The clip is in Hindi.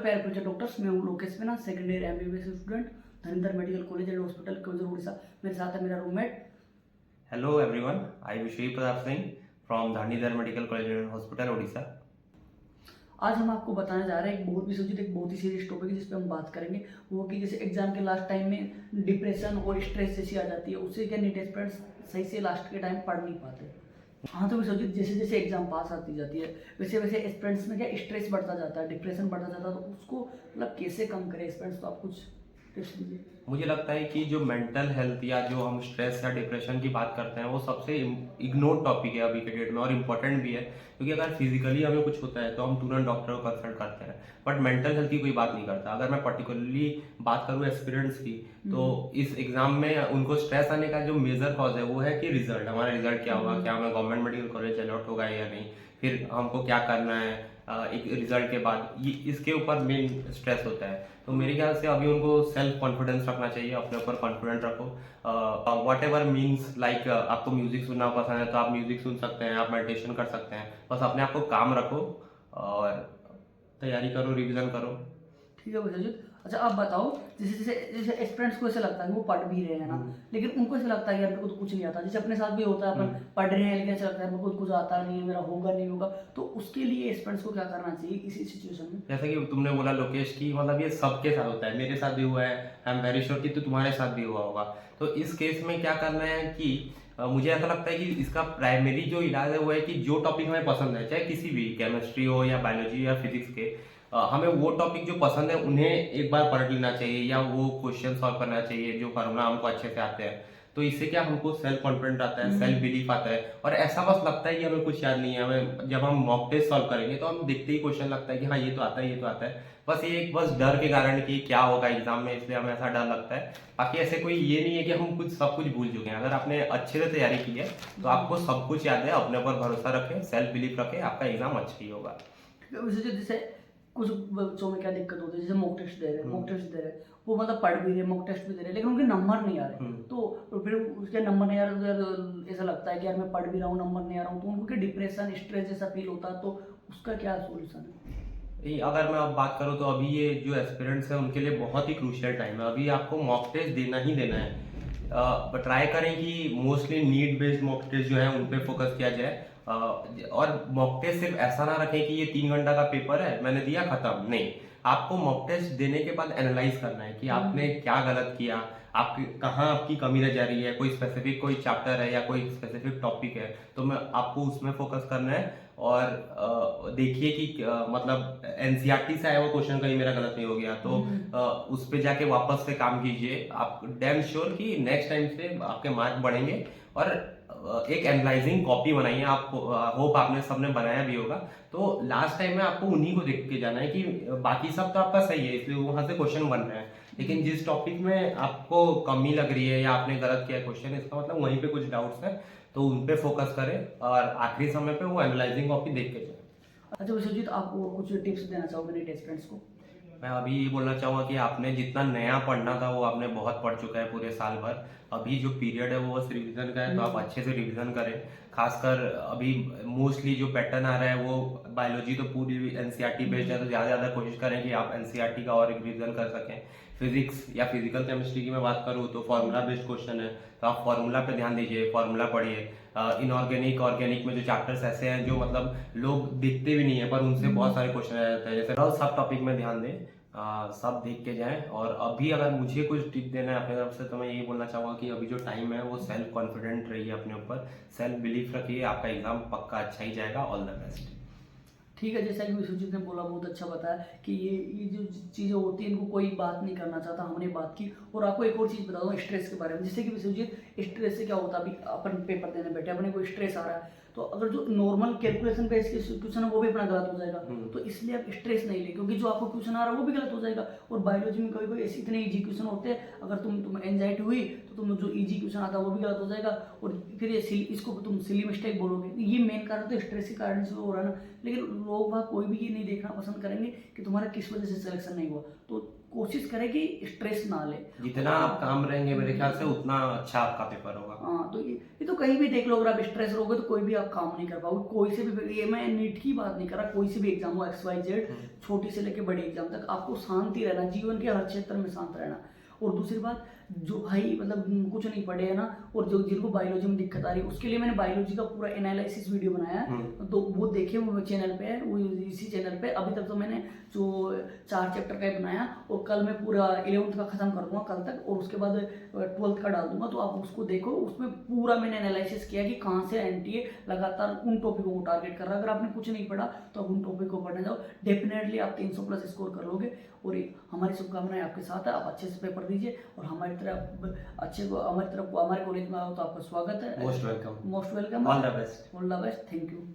प्यारे पूछे डॉक्टर्स, मैं हूँ Lokesh Meena, second year MBBS student, Dhanendra medical college and hospital Keonjhar Orissa. मेरे साथ है मेरा roommate. Hello everyone, I am Shri Pratap Singh from Dhanidhar Medical College and Hospital, Odisha. आज हम आपको बताने जा रहे हैं एक बहुत ही सीरियस टॉपिक है जिस पे हम बात करेंगे। वो कि जैसे एग्जाम के लास्ट टाइम में डिप्रेशन और स्ट्रेस जैसी आ जाती है, उससे क्या नीट एस्पिरेंट्स सही से लास्ट के टाइम पढ़ नहीं पाते। हाँ, तो विश्वजीत, जैसे जैसे एग्जाम पास आती जाती है वैसे वैसे एस्पिरेंट्स में क्या स्ट्रेस बढ़ता जाता है, डिप्रेशन बढ़ता जाता है, तो उसको मतलब कैसे कम करें एस्पिरेंट्स, तो आप कुछ टिप्स दीजिए। मुझे लगता है कि जो मेंटल हेल्थ या जो हम स्ट्रेस या डिप्रेशन की बात करते हैं वो सबसे इग्नोर टॉपिक है अभी के डेट में, और इम्पोर्टेंट भी है, क्योंकि अगर फिजिकली हमें कुछ होता है तो हम तुरंत डॉक्टर को कंसल्ट करते हैं, बट मेंटल हेल्थ की कोई बात नहीं करता। अगर मैं पर्टिकुलरली बात करूँ एस्पिरेंट्स की, तो इस एग्जाम में उनको स्ट्रेस आने का जो मेजर कॉज है वो है कि रिजल्ट, हमारा रिजल्ट क्या होगा, क्या हमें गवर्नमेंट मेडिकल कॉलेज अलॉट होगा या नहीं, फिर हमको क्या करना है एक रिजल्ट के बाद, ये इसके ऊपर मेन स्ट्रेस होता है। तो मेरे ख्याल से अभी उनको सेल्फ कॉन्फिडेंस रखना चाहिए, अपने ऊपर कॉन्फिडेंट रखो। वॉट एवर मीन्स लाइक आपको म्यूजिक सुनना पसंद है तो आप म्यूजिक सुन सकते हैं, आप मेडिटेशन कर सकते हैं, बस अपने आप को काम रखो और तैयारी करो, रिविजन करो। ठीक है विश्वजीत। अच्छा, आप बताओ, जैसे जैसे जैसे एस्पिरेंट्स को ऐसा लगता है कि वो पढ़ भी रहे हैं ना, लेकिन उनको ऐसा लगता है कि यार मेरे को तो कुछ नहीं आता। जैसे अपने साथ भी होता है, अपन पढ़ रहे हैं लेकिन ऐसा लगता है मेरे को कुछ आता नहीं है, मेरा होगा नहीं होगा। तो उसके लिए एस्पिरेंट्स को क्या करना चाहिए इसी सिचुएशन में? जैसे कि तुमने बोला लोकेश की, मतलब ये सबके साथ होता है, मेरे साथ भी हुआ है, आई एम वेरी श्योर कि तो तुम्हारे साथ भी हुआ होगा। तो इस केस में क्या करना है कि मुझे ऐसा लगता है कि इसका प्राइमरी जो इलाज है वो है कि जो टॉपिक हमें पसंद है, चाहे किसी भी, केमिस्ट्री हो या बायोलॉजी या फिजिक्स के, हमें वो टॉपिक जो पसंद है उन्हें एक बार पढ़ लेना चाहिए या वो क्वेश्चन सॉल्व करना चाहिए जो फार्मूला हमको अच्छे से आते हैं। तो इससे क्या, हमको सेल्फ कॉन्फिडेंट आता है, सेल्फ बिलीफ आता है, और ऐसा बस लगता है कि हमें कुछ याद नहीं है। हमें जब हम मॉक टेस्ट सॉल्व करेंगे तो हम देखते ही क्वेश्चन लगता है कि हाँ ये तो आता है, ये तो आता है। बस ये एक बस डर के कारण कि क्या होगा एग्जाम में, इसलिए हमें ऐसा डर लगता है। बाकी ऐसे कोई ये नहीं है कि हम कुछ सब कुछ भूल चुके हैं। अगर आपने अच्छे से तैयारी की है तो आपको सब कुछ याद है। अपने ऊपर भरोसा रखें, सेल्फ बिलीफ रखें, आपका एग्जाम अच्छा ही होगा। जैसे कुछ बच्चों में क्या दिक्कत होती है, जैसे मॉक टेस्ट दे रहे हैं, वो मतलब पढ़ भी रहे, मॉक टेस्ट भी दे रहे हैं, लेकिन उनके नंबर नहीं आ रहे। तो फिर उसके नंबर नहीं आ रहे तो यार ऐसा लगता है कि यार मैं पढ़ भी रहा हूँ, नंबर नहीं आ रहा हूँ, तो उनको डिप्रेशन स्ट्रेस जैसा फील होता है। तो उसका क्या सोल्यूशन है? अगर मैं अब बात करूँ तो अभी ये जो एस्पिरेंट्स है उनके लिए बहुत ही क्रूशियल टाइम है। अभी आपको मॉक टेस्ट देना ही देना है। ट्राई करें कि mostly need based mock test जो है उन पे फोकस किया जाए। और मॉक टेस्ट सिर्फ ऐसा ना रखें कि ये 3 घंटा का पेपर है, मैंने दिया खत्म, नहीं। आपको मॉक टेस्ट देने के बाद एनालाइज करना है कि आपने क्या गलत किया, आपकी कहाँ आपकी कमी रह जा रही है, कोई स्पेसिफिक कोई चैप्टर है या कोई स्पेसिफिक टॉपिक है, तो मैं आपको उसमें फोकस करना है। और देखिए कि मतलब एनसीईआरटी से आया हुआ क्वेश्चन कहीं मेरा गलत नहीं हो गया, तो उस पे जाके वापस से काम कीजिए। आप डैम श्योर कि नेक्स्ट टाइम से आपके मार्क बढ़ेंगे। और एक एनालाइजिंग कॉपी बनाइए। आप होप आपने सबने बनाया भी होगा। तो लास्ट टाइम में आपको उन्हीं को देख के जाना है कि बाकी सब तो आपका सही है, इसलिए वहां से क्वेश्चन बन रहे हैं, लेकिन जिस टॉपिक में आपको कमी लग रही है या आपने गलत किया क्वेश्चन, इसका मतलब वहीं पे कुछ डाउट्स है, तो उन पे फोकस करें और आखिरी समय पे वो एनालाइजिंग कॉपी देख के जाए। अच्छा विश्वजीत, आप कुछ टिप्स देना चाहोगे नीट एस्पिरेंट्स को? मैं अभी ये बोलना चाहूँगा कि आपने जितना नया पढ़ना था वो आपने बहुत पढ़ चुका है पूरे साल भर। अभी जो पीरियड है वो बस रिवीजन का है, तो आप अच्छे से रिवीजन करें। खासकर अभी मोस्टली जो पैटर्न आ रहा है वो बायोलॉजी तो पूरी एनसीईआरटी बेस्ड है, तो ज़्यादा से ज़्यादा कोशिश करें कि आप एनसीईआरटी का और रिवीजन कर सकें। फिजिक्स या फिजिकल केमिस्ट्री की मैं बात करूँ तो फार्मूला बेस्ड क्वेश्चन है, तो आप फार्मूला पे ध्यान दीजिए, फार्मूला पढ़िए। इनऑर्गेनिक ऑर्गेनिक में जो चैप्टर्स ऐसे हैं जो मतलब लोग दिखते भी नहीं है पर उनसे बहुत सारे क्वेश्चन आ जाते हैं, जैसे सब टॉपिक में ध्यान दें, सब देख के जाएं। और अभी अगर मुझे कुछ टिप देना है अपने तरफ से तो मैं यही बोलना चाहूँगा कि अभी जो टाइम है वो सेल्फ कॉन्फिडेंट रहिए, अपने ऊपर सेल्फ बिलीफ रखिए, आपका एग्जाम पक्का अच्छा ही जाएगा। All the best. ठीक है, जैसा कि विश्वजीत ने बोला, बहुत अच्छा बताया कि ये जो चीज़ें होती हैं इनको कोई बात नहीं करना चाहता, हमने बात की। और आपको एक और चीज़ बता दूँ स्ट्रेस के बारे में। जैसे कि विश्वजीत, स्ट्रेस से क्या होता है, अभी अपन पेपर देने बैठे, अपने को स्ट्रेस आ रहा है, तो अगर जो नॉर्मल कैलकुलेशन बेस क्वेश्चन है वो भी अपना गलत हो जाएगा। तो इसलिए आप स्ट्रेस नहीं ले, क्योंकि जो आपको क्वेश्चन आ रहा है वो भी गलत हो जाएगा। और बायोलॉजी में कभी कभी ऐसे इतने ईजी क्वेश्चन होते हैं, अगर तुम एंजाइटी हुई तो तुम जो ईजी क्वेश्चन आता है वो भी गलत हो जाएगा, और फिर ये इसको तुम सिली मिस्टेक बोलोगे। तो ये मेन कारण तो स्ट्रेस के कारण से हो रहा है ना। लेकिन लोग वह कोई भी ये नहीं देखना पसंद करेंगे कि तुम्हारा किस वजह से सिलेक्शन नहीं हुआ। तो कोशिश करें कि स्ट्रेस ना ले। जितना आप काम रहेंगे मेरे ख्याल से उतना अच्छा आपका पेपर होगा। हाँ, तो ये तो कहीं भी देख लो, अगर आप स्ट्रेस रहोगे तो कोई भी आप काम नहीं कर पाओगे। कोई से भी, ये मैं नीट की बात नहीं कर रहा, कोई से भी एग्जाम हो XYZ, छोटी से लेके बड़ी एग्जाम तक, आपको शांति रहना, जीवन के हर क्षेत्र में शांत रहना। और दूसरी बात, जो भाई मतलब कुछ नहीं पढ़े है ना, और जो जिनको बायोलॉजी में दिक्कत आ रही है, उसके लिए मैंने बायोलॉजी का पूरा एनालिसिस वीडियो बनाया है, तो वो देखे, वो चैनल पे है, वो इसी चैनल पे। अभी तक तो मैंने जो 4 चैप्टर का ही बनाया, और कल मैं पूरा 11th का खत्म कर दूंगा कल तक, और उसके बाद 12th का डाल दूंगा, तो आप उसको देखो। उसमें पूरा मैंने एनालिसिस किया कि कहाँ से NTA लगातार उन टॉपिकों को टारगेट कर रहा है। अगर आपने कुछ नहीं पढ़ा तो आप उन टॉपिक को पढ़ने जाओ, डेफिनेटली आप 300+ स्कोर कर लोगे। और हमारी शुभकामनाएं आपके साथ है, आप अच्छे से पेपर दीजिए, और हमारी तरफ हमारे कॉलेज में आओ तो आपका स्वागत है। Most welcome. Most welcome. All the best. All the best. Thank you.